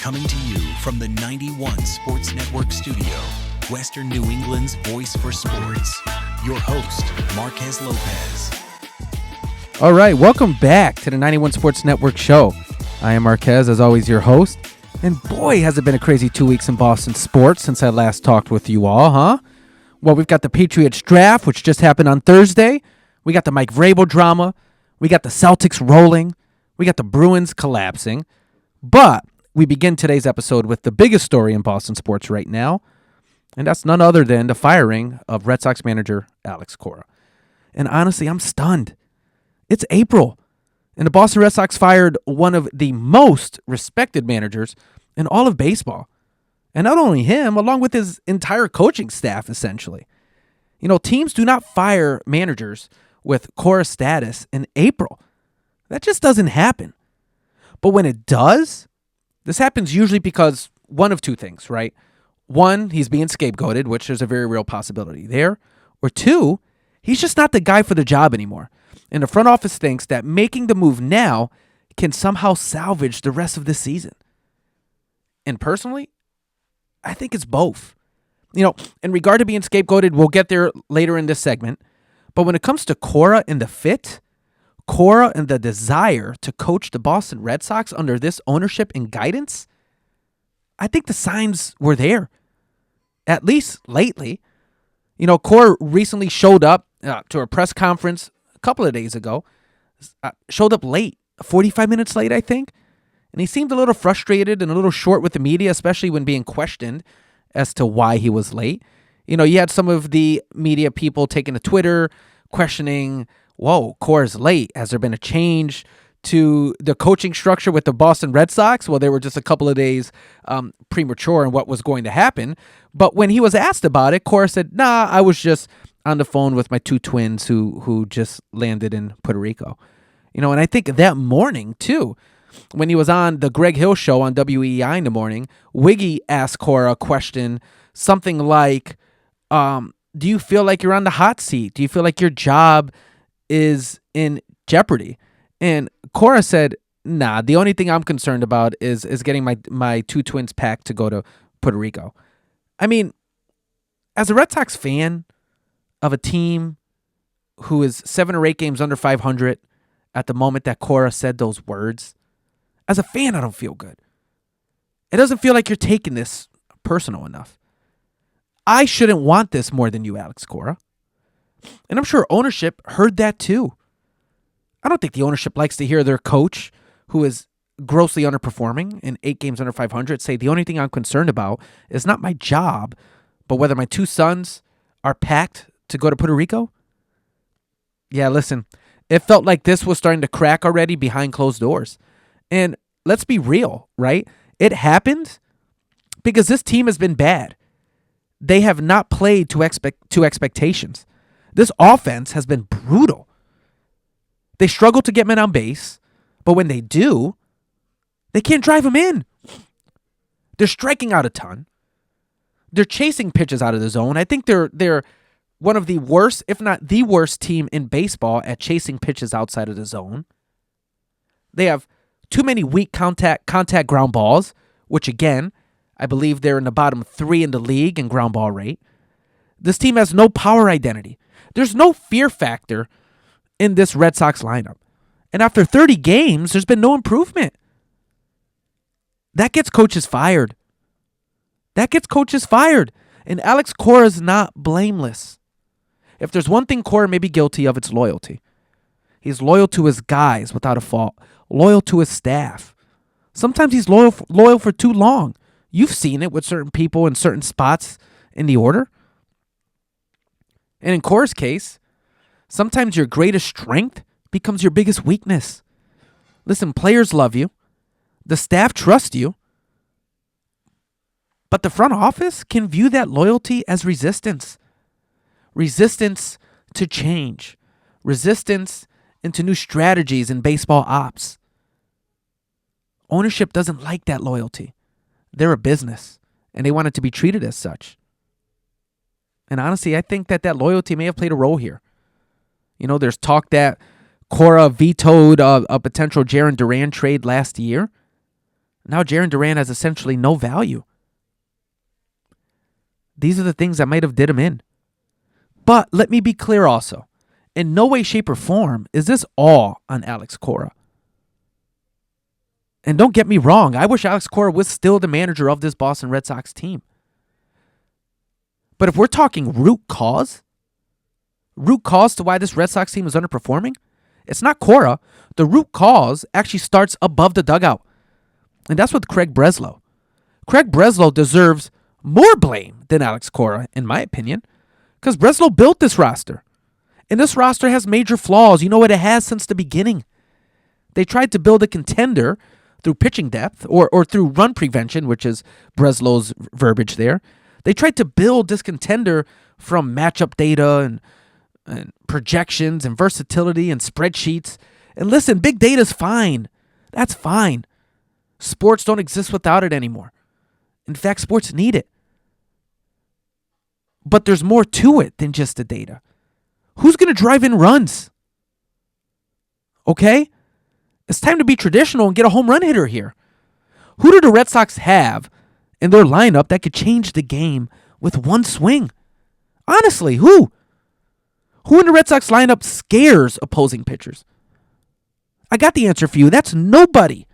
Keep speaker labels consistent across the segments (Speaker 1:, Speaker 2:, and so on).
Speaker 1: Coming to you from the 91 Sports Network studio, Western New England's voice for sports. Your host, Marquez Lopez.
Speaker 2: All right, welcome back to the 91 Sports Network show. I am Marquez, as always, your host. And boy, has it been a crazy 2 weeks in Boston sports since I last talked with you all, huh? Well, we've got the Patriots draft, which just happened on Thursday. We got the Mike Vrabel drama. We got the Celtics rolling. We got the Bruins collapsing. But we begin today's episode with the biggest story in Boston sports right now, and that's none other than the firing of Red Sox manager Alex Cora. And honestly, I'm stunned. It's April, and the Boston Red Sox fired one of the most respected managers in all of baseball. And not only him, along with his entire coaching staff, essentially. You know, teams do not fire managers with Cora status in April. That just doesn't happen. But when it does, this happens usually because one of two things, right? One, he's being scapegoated, which there's a very real possibility there. Or two, he's just not the guy for the job anymore. And the front office thinks that making the move now can somehow salvage the rest of the season. And personally, I think it's both. You know, in regard to being scapegoated, we'll get there later in this segment. But when it comes to Cora and the fit, Cora and the desire to coach the Boston Red Sox under this ownership and guidance, I think the signs were there, at least lately. You know, Cora recently showed up to a press conference a couple of days ago, showed up late, 45 minutes late, I think. And he seemed a little frustrated and a little short with the media, especially when being questioned as to why he was late. You know, you had some of the media people taking to Twitter questioning, whoa, Cora's late. Has there been a change to the coaching structure with the Boston Red Sox? Well, they were just a couple of days premature in what was going to happen. But when he was asked about it, Cora said, nah, I was just on the phone with my two twins who just landed in Puerto Rico. You know, and I think that morning, too, when he was on the Greg Hill show on WEEI in the morning, Wiggy asked Cora a question, something like, do you feel like you're on the hot seat? Do you feel like your job is in jeopardy? And Cora said, nah, the only thing I'm concerned about is getting my two twins packed to go to Puerto Rico. I mean, as a Red Sox fan of a team who is 7 or 8 games under 500 at the moment that Cora said those words, as a fan, I don't feel good. It doesn't feel like you're taking this personal enough. I shouldn't want this more than you, Alex Cora. And I'm sure ownership heard that too. I don't think the ownership likes to hear their coach, who is grossly underperforming in 8 games under 500, say the only thing I'm concerned about is not my job, but whether my two sons are packed to go to Puerto Rico. Yeah, listen, it felt like this was starting to crack already behind closed doors. And let's be real, right? It happened because this team has been bad. They have not played to expectations. This offense has been brutal. They struggle to get men on base, but when they do, they can't drive them in. They're striking out a ton. They're chasing pitches out of the zone. I think they're one of the worst, if not the worst team in baseball at chasing pitches outside of the zone. They have too many weak contact ground balls, which again, I believe they're in the bottom 3 in the league in ground ball rate. This team has no power identity. There's no fear factor in this Red Sox lineup. And after 30 games, there's been no improvement. That gets coaches fired. And Alex Cora is not blameless. If there's one thing Cora may be guilty of, it's loyalty. He's loyal to his guys without a fault. Loyal to his staff. Sometimes he's loyal for too long. You've seen it with certain people in certain spots in the order. And in Cora's case, sometimes your greatest strength becomes your biggest weakness. Listen, players love you. The staff trusts you. But the front office can view that loyalty as resistance. Resistance to change. Resistance into new strategies in baseball ops. Ownership doesn't like that loyalty. They're a business, and they want it to be treated as such. And honestly, I think that loyalty may have played a role here. You know, there's talk that Cora vetoed a potential Jarren Duran trade last year. Now Jarren Duran has essentially no value. These are the things that might have did him in. But let me be clear also. In no way, shape, or form is this all on Alex Cora. And don't get me wrong, I wish Alex Cora was still the manager of this Boston Red Sox team. But if we're talking root cause to why this Red Sox team is underperforming, it's not Cora. The root cause actually starts above the dugout. And that's with Craig Breslow. Craig Breslow deserves more blame than Alex Cora, in my opinion, because Breslow built this roster. And this roster has major flaws. You know what it has since the beginning. They tried to build a contender through pitching depth or through run prevention, which is Breslow's verbiage there. They tried to build this contender from matchup data and projections and versatility and spreadsheets. And listen, big data is fine. That's fine. Sports don't exist without it anymore. In fact, sports need it. But there's more to it than just the data. Who's going to drive in runs? Okay? It's time to be traditional and get a home run hitter here. Who do the Red Sox have in their lineup that could change the game with one swing? Honestly, who? Who in the Red Sox lineup scares opposing pitchers? I got the answer for you. That's nobody.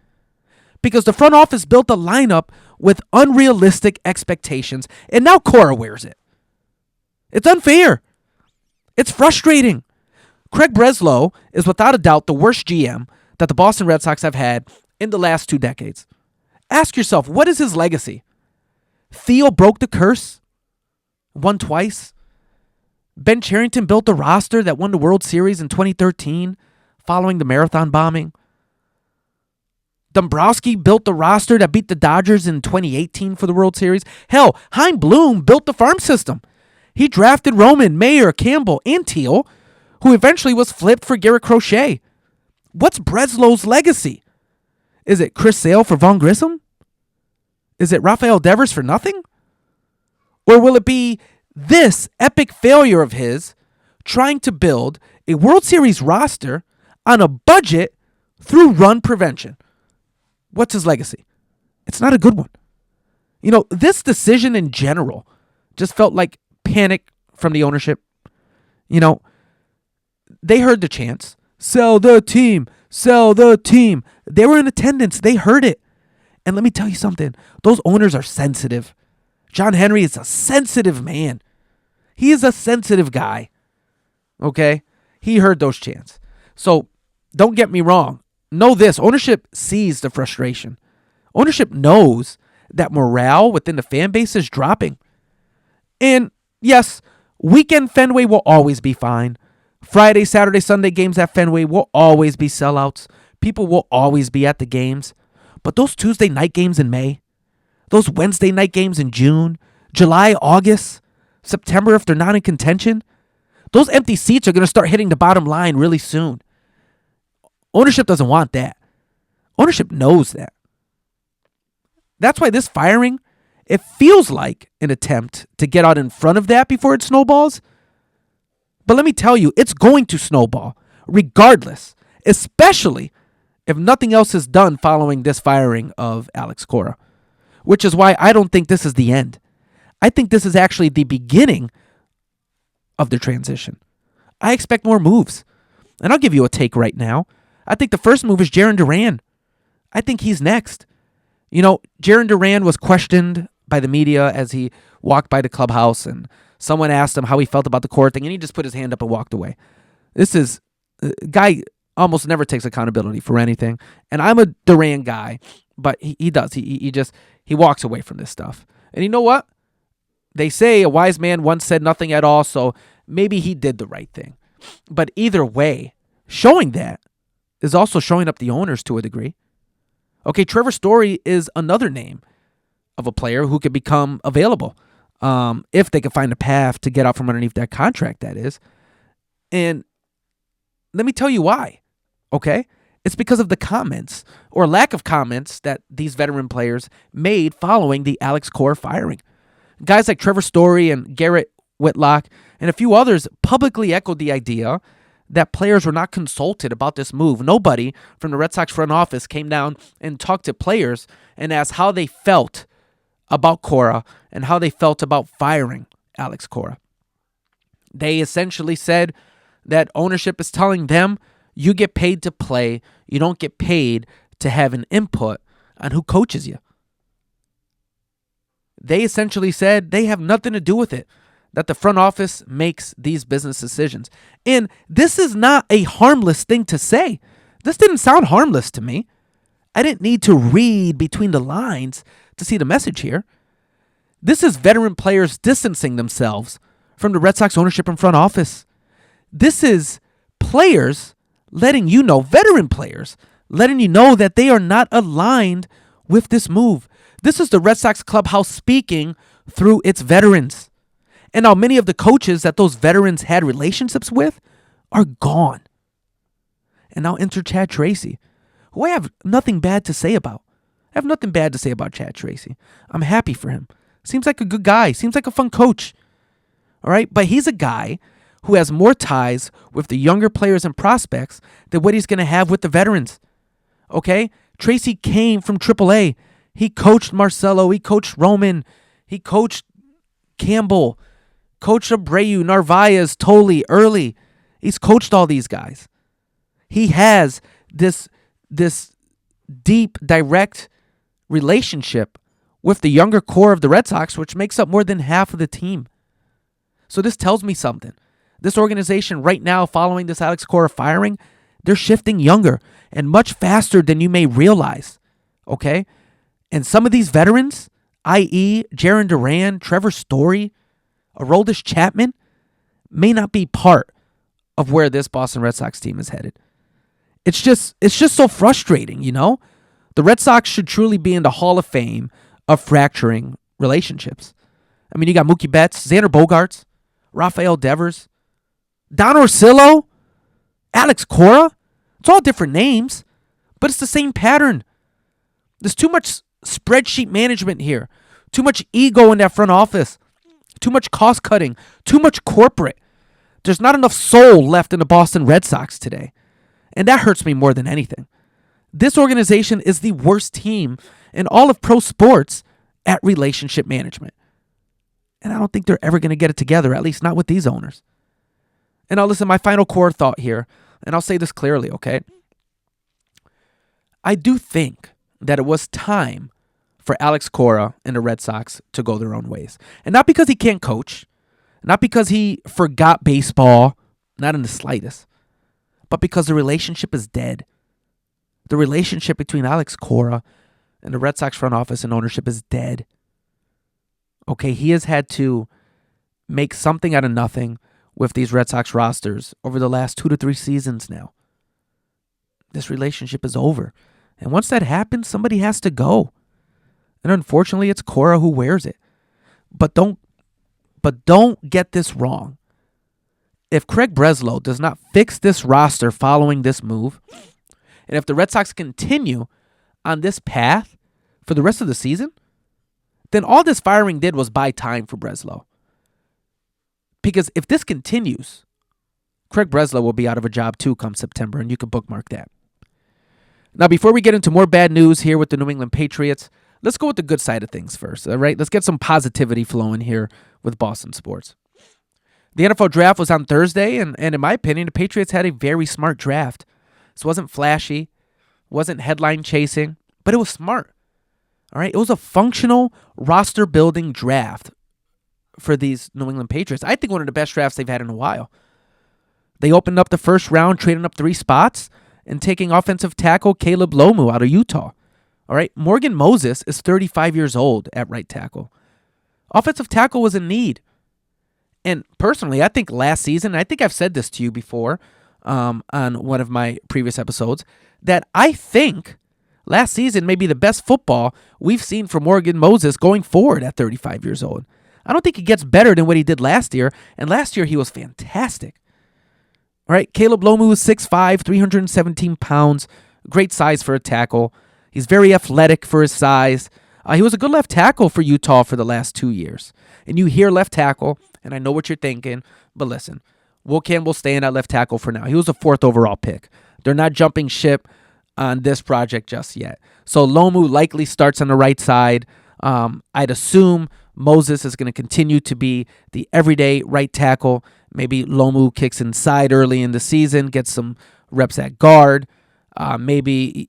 Speaker 2: Because the front office built a lineup with unrealistic expectations, and now Cora wears it. It's unfair. It's frustrating. Craig Breslow is without a doubt the worst GM that the Boston Red Sox have had in the last 2 decades. Ask yourself, what is his legacy? Theo broke the curse, won twice. Ben Cherington built a roster that won the World Series in 2013 following the marathon bombing. Dombrowski built the roster that beat the Dodgers in 2018 for the World Series. Hell, Chaim Bloom built the farm system. He drafted Roman, Mayer, Campbell, and Teal, who eventually was flipped for Garrett Crochet. What's Breslow's legacy? Is it Chris Sale for Von Grissom? Is it Rafael Devers for nothing? Or will it be this epic failure of his trying to build a World Series roster on a budget through run prevention? What's his legacy? It's not a good one. You know, this decision in general just felt like panic from the ownership. You know, they heard the chants. Sell the team. Sell the team. They were in attendance. They heard it. And let me tell you something. Those owners are sensitive. John Henry is a sensitive man. He is a sensitive guy. Okay? He heard those chants. So don't get me wrong. Know this. Ownership sees the frustration. Ownership knows that morale within the fan base is dropping. And yes, weekend Fenway will always be fine. Friday, Saturday, Sunday games at Fenway will always be sellouts. People will always be at the games. But those Tuesday night games in May, those Wednesday night games in June, July, August, September if they're not in contention, those empty seats are going to start hitting the bottom line really soon. Ownership doesn't want that. Ownership knows that. That's why this firing, it feels like an attempt to get out in front of that before it snowballs. But let me tell you, it's going to snowball regardless, especially if nothing else is done following this firing of Alex Cora, which is why I don't think this is the end. I think this is actually the beginning of the transition. I expect more moves. And I'll give you a take right now. I think the first move is Jarren Duran. I think he's next. You know, Jarren Duran was questioned by the media as he walked by the clubhouse, and someone asked him how he felt about the court thing, and he just put his hand up and walked away. This is a guy almost never takes accountability for anything, and I'm a Duran guy, but he does. He walks away from this stuff. And you know what? They say a wise man once said nothing at all, so maybe he did the right thing. But either way, showing that is also showing up the owners to a degree. Okay, Trevor Story is another name of a player who could become available if they could find a path to get out from underneath that contract, that is. And let me tell you why, okay? It's because of the comments or lack of comments that these veteran players made following the Alex Cora firing. Guys like Trevor Story and Garrett Whitlock and a few others publicly echoed the idea that players were not consulted about this move. Nobody from the Red Sox front office came down and talked to players and asked how they felt about Cora and how they felt about firing Alex Cora. They essentially said that ownership is telling them, you get paid to play, you don't get paid to have an input on who coaches you. They essentially said they have nothing to do with it, that the front office makes these business decisions. And this is not a harmless thing to say. This didn't sound harmless to me. I didn't need to read between the lines to see the message here. This is veteran players distancing themselves from the Red Sox ownership and front office. This is players letting you know, veteran players, letting you know that they are not aligned with this move. This is the Red Sox clubhouse speaking through its veterans. And now many of the coaches that those veterans had relationships with are gone. And now enter Chad Tracy, who I have nothing bad to say about. I have nothing bad to say about Chad Tracy. I'm happy for him. Seems like a good guy. Seems like a fun coach. All right? But he's a guy who has more ties with the younger players and prospects than what he's going to have with the veterans. Okay? Tracy came from AAA. He coached Marcelo. He coached Roman. He coached Campbell. Coached Abreu, Narvaez, Tolley, Early. He's coached all these guys. He has this deep, direct relationship with the younger core of the Red Sox, which makes up more than half of the team. So this tells me something. This organization right now, following this Alex Cora firing, they're shifting younger and much faster than you may realize. Okay? And some of these veterans, i.e. Jarren Duran, Trevor Story, Aroldis Chapman, may not be part of where this Boston Red Sox team is headed. It's just so frustrating, you know? The Red Sox should truly be in the Hall of Fame of fracturing relationships. I mean, you got Mookie Betts, Xander Bogaerts, Rafael Devers, Don Orsillo, Alex Cora. It's all different names, but it's the same pattern. There's too much spreadsheet management here, too much ego in that front office, too much cost cutting, too much corporate. There's not enough soul left in the Boston Red Sox today, and that hurts me more than anything. This organization is the worst team in all of pro sports at relationship management. And I don't think they're ever going to get it together, at least not with these owners. And now listen, my final core thought here, and I'll say this clearly, okay? I do think that it was time for Alex Cora and the Red Sox to go their own ways. And not because he can't coach, not because he forgot baseball, not in the slightest, but because the relationship is dead. The relationship between Alex Cora and the Red Sox front office and ownership is dead. Okay, he has had to make something out of nothing with these Red Sox rosters over the last 2 to 3 seasons now. This relationship is over. And once that happens, somebody has to go. And unfortunately, it's Cora who wears it. But don't get this wrong. If Craig Breslow does not fix this roster following this move, and if the Red Sox continue on this path for the rest of the season, then all this firing did was buy time for Breslow. Because if this continues, Craig Breslow will be out of a job too come September, and you can bookmark that. Now, before we get into more bad news here with the New England Patriots, let's go with the good side of things first, all right? Let's get some positivity flowing here with Boston sports. The NFL draft was on Thursday, and in my opinion, the Patriots had a very smart draft. This wasn't flashy, wasn't headline chasing, but it was smart. All right, it was a functional roster building draft for these New England Patriots. I think one of the best drafts they've had in a while. They opened up the first round, trading up 3 spots, and taking offensive tackle Caleb Lomu out of Utah. All right, Morgan Moses is 35 years old at right tackle. Offensive tackle was in need. And personally, I think last season, I think I've said this to you before on one of my previous episodes, that I think last season may be the best football we've seen from Morgan Moses going forward at 35 years old. I don't think he gets better than what he did last year, and last year he was fantastic. All right, Caleb Lomu is 6'5", 317 pounds, great size for a tackle. He's very athletic for his size. He was a good left tackle for Utah for the last 2 years. And you hear left tackle, and I know what you're thinking, but listen, Will Campbell staying at left tackle for now. He was a 4th overall pick. They're not jumping ship on this project just yet. So Lomu likely starts on the right side. I'd assume Moses is going to continue to be the everyday right tackle. Maybe Lomu kicks inside early in the season, gets some reps at guard. Maybe,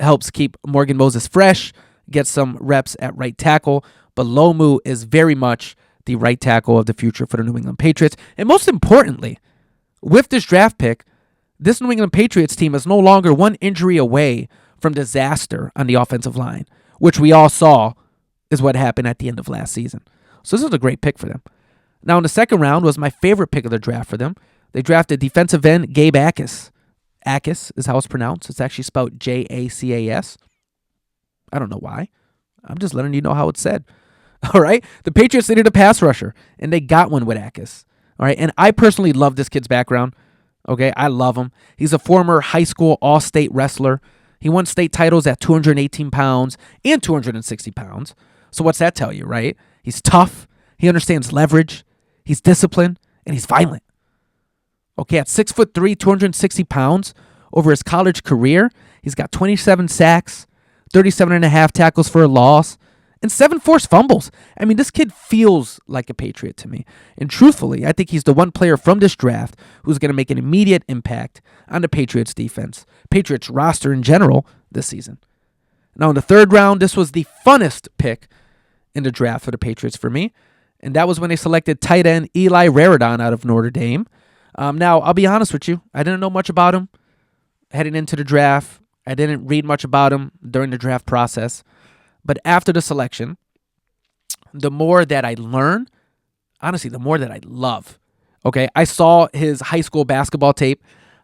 Speaker 2: helps keep Morgan Moses fresh, gets some reps at right tackle. But Lomu is very much the right tackle of the future for the New England Patriots. And most importantly, with this draft pick, this New England Patriots team is no longer one injury away from disaster on the offensive line, which we all saw is what happened at the end of last season. So this was a great pick for them. Now, in the second round was my favorite pick of the draft for them. They drafted defensive end Gage Jacas. Jacas is how it's pronounced. It's actually spelled Jacas. I don't know why. I'm just letting you know how it's said. All right? The Patriots needed a pass rusher, and they got one with Jacas. All right? And I personally love this kid's background. Okay? I love him. He's a former high school all-state wrestler. He won state titles at 218 pounds and 260 pounds. So what's that tell you, right? He's tough. He understands leverage. He's disciplined, and he's violent. Okay, at 6'3", 260 pounds, over his college career, he's got 27 sacks, 37.5 tackles for a loss, and 7 forced fumbles. I mean, this kid feels like a Patriot to me. And truthfully, I think he's the one player from this draft who's going to make an immediate impact on the Patriots defense, Patriots roster in general this season. Now, in the third round, this was the funnest pick in the draft for the Patriots for me. And that was when they selected tight end Eli Raridon out of Notre Dame. Now, I'll be honest with you. I didn't know much about him heading into the draft. I didn't read much about him during the draft process. But after the selection, the more that I learn, honestly, the more that I love. Okay, I saw his high school basketball tape.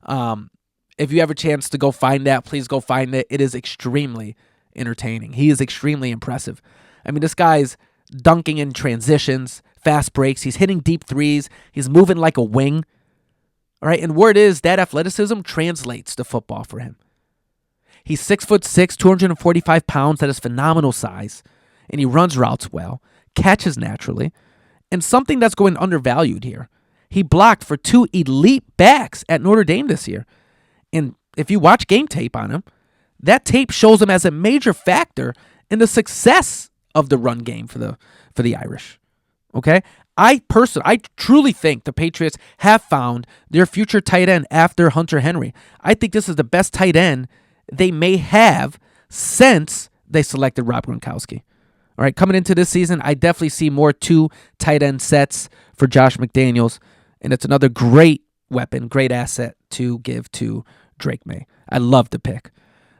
Speaker 2: If you have a chance to go find that, please go find it. It is extremely entertaining. He is extremely impressive. I mean, this guy's dunking in transitions, fast breaks. He's hitting deep threes. He's moving like a wing. All right, and word is that athleticism translates to football for him. He's 6'6", 245 pounds. That is phenomenal size. And he runs routes well, catches naturally. And something that's going undervalued here, he blocked for 2 elite backs at Notre Dame this year. And if you watch game tape on him, that tape shows him as a major factor in the success of the run game for the Irish. Okay? I truly think the Patriots have found their future tight end after Hunter Henry. I think this is the best tight end they may have since they selected Rob Gronkowski. All right, coming into this season, I definitely see more 2 tight end sets for Josh McDaniels, and it's another great weapon, great asset to give to Drake May. I love the pick.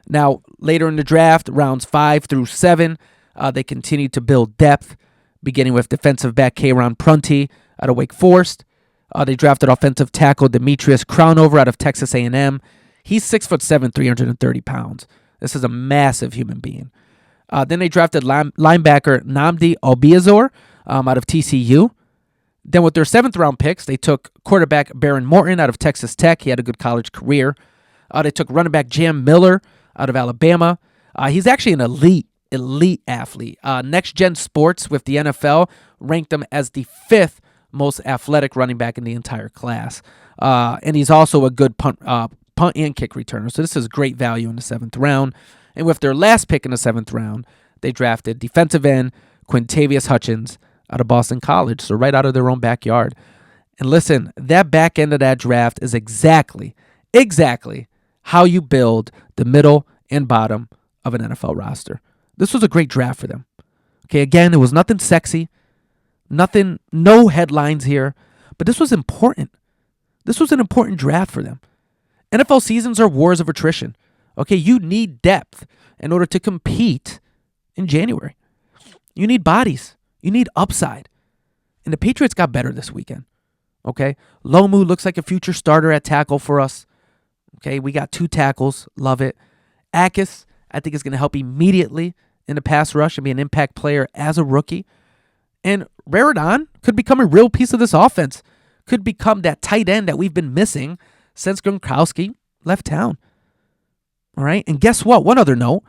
Speaker 2: Now, later in the draft, rounds 5 through 7, they continue to build depth, beginning with defensive back Kayron Prunty out of Wake Forest. They drafted offensive tackle Demetrius Crownover out of Texas A&M. He's 6'7", 330 pounds. This is a massive human being. Then they drafted linebacker Nnamdi Obiazor out of TCU. Then with their 7th round picks, they took quarterback Baron Morton out of Texas Tech. He had a good college career. They took running back Jam Miller out of Alabama. He's actually an elite athlete. Next Gen Sports with the NFL ranked him as the 5th most athletic running back in the entire class. And he's also a good punt and kick returner. So this is great value in the 7th round. And with their last pick in the 7th round, they drafted defensive end Quintavious Hutchins out of Boston College. So right out of their own backyard. And listen, that back end of that draft is exactly how you build the middle and bottom of an NFL roster. This was a great draft for them. Okay, again, it was nothing sexy, no headlines here, but this was important. This was an important draft for them. NFL seasons are wars of attrition. Okay, you need depth in order to compete in January. You need bodies. You need upside. And the Patriots got better this weekend. Okay, Lomu looks like a future starter at tackle for us. Okay, we got 2 tackles. Love it. Jacas, I think, is going to help immediately in the pass rush and be an impact player as a rookie. And Raridon could become a real piece of this offense. Could become that tight end that we've been missing since Gronkowski left town. All right, and guess what? One other note,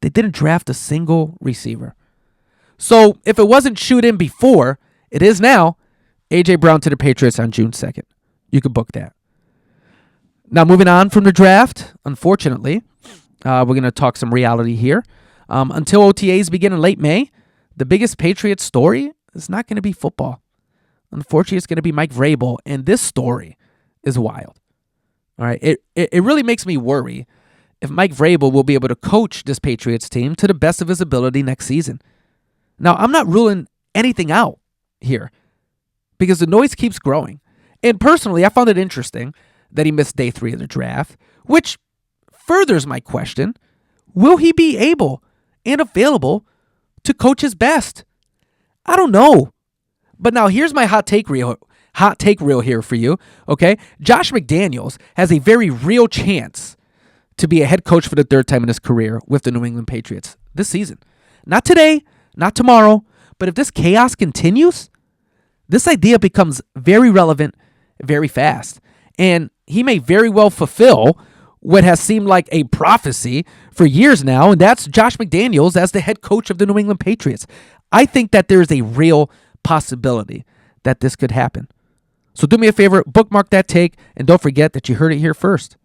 Speaker 2: they didn't draft a single receiver. So if it wasn't shoot in before, it is now. A.J. Brown to the Patriots on June 2nd. You could book that. Now, moving on from the draft, unfortunately, we're going to talk some reality here. Until OTAs begin in late May, the biggest Patriots story is not going to be football. Unfortunately, it's going to be Mike Vrabel, and this story is wild. All right, it really makes me worry if Mike Vrabel will be able to coach this Patriots team to the best of his ability next season. Now, I'm not ruling anything out here because the noise keeps growing. And personally, I found it interesting that he missed day 3 of the draft, which furthers my question, will he be able and available to coach his best? I don't know. But now here's my hot take reel here for you, okay? Josh McDaniels has a very real chance to be a head coach for the 3rd time in his career with the New England Patriots this season. Not today, not tomorrow, but if this chaos continues, this idea becomes very relevant very fast. And he may very well fulfill what has seemed like a prophecy for years now, and that's Josh McDaniels as the head coach of the New England Patriots. I think that there is a real possibility that this could happen. So do me a favor, bookmark that take, and don't forget that you heard it here first.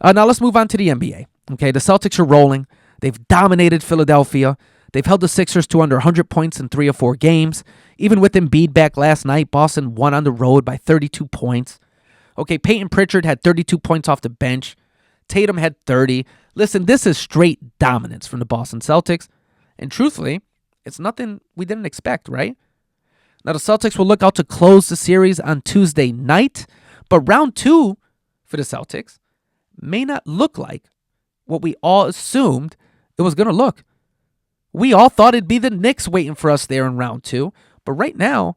Speaker 2: Now let's move on to the NBA. Okay, the Celtics are rolling. They've dominated Philadelphia. They've held the Sixers to under 100 points in 3 or 4 games. Even with Embiid back last night, Boston won on the road by 32 points. Okay, Peyton Pritchard had 32 points off the bench. Tatum had 30. Listen, this is straight dominance from the Boston Celtics. And truthfully, it's nothing we didn't expect, right? Now, the Celtics will look out to close the series on Tuesday night. But round 2 for the Celtics may not look like what we all assumed it was going to look. We all thought it'd be the Knicks waiting for us there in round 2. But right now,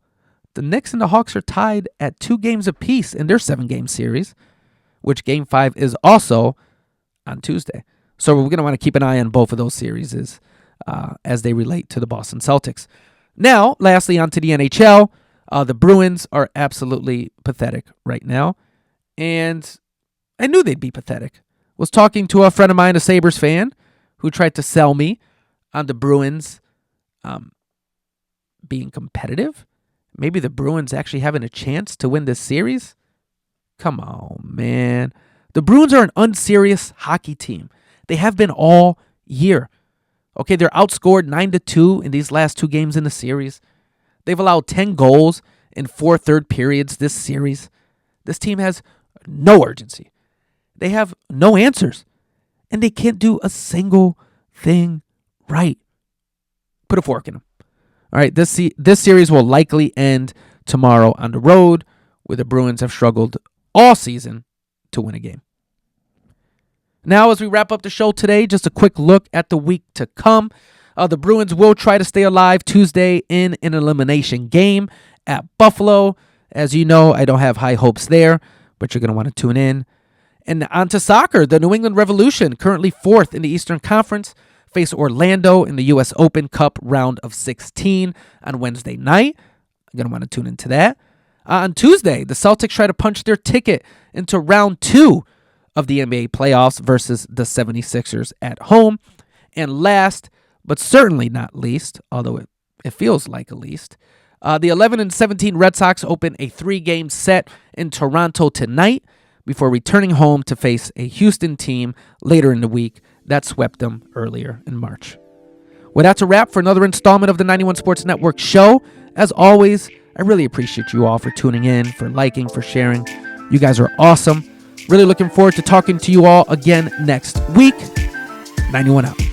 Speaker 2: the Knicks and the Hawks are tied at 2 games apiece in their 7-game series, which Game 5 is also on Tuesday. So we're going to want to keep an eye on both of those series as they relate to the Boston Celtics. Now, lastly, on to the NHL. The Bruins are absolutely pathetic right now. And I knew they'd be pathetic. Was talking to a friend of mine, a Sabres fan, who tried to sell me on the Bruins being competitive. Maybe the Bruins actually having a chance to win this series. Come on, man. The Bruins are an unserious hockey team. They have been all year. Okay, they're outscored 9-2 in these last 2 games in the series. They've allowed 10 goals in 4 third periods this series. This team has no urgency. They have no answers. And they can't do a single thing right. Put a fork in them. All right, this series will likely end tomorrow on the road, where the Bruins have struggled all season to win a game. Now, as we wrap up the show today, just a quick look at the week to come. The Bruins will try to stay alive Tuesday in an elimination game at Buffalo. As you know, I don't have high hopes there, but you're going to want to tune in. And on to soccer. The New England Revolution, currently 4th in the Eastern Conference, face Orlando in the U.S. Open Cup round of 16 on Wednesday night. You're going to want to tune into that. On Tuesday, the Celtics try to punch their ticket into round 2 of the NBA playoffs versus the 76ers at home. And last, but certainly not least, although it feels like a least, the 11-17 Red Sox open a 3-game set in Toronto tonight before returning home to face a Houston team later in the week that swept them earlier in March. Well, that's a wrap for another installment of the 91 Sports Network show. As always, I really appreciate you all for tuning in, for liking, for sharing. You guys are awesome. Really looking forward to talking to you all again next week. 91 out.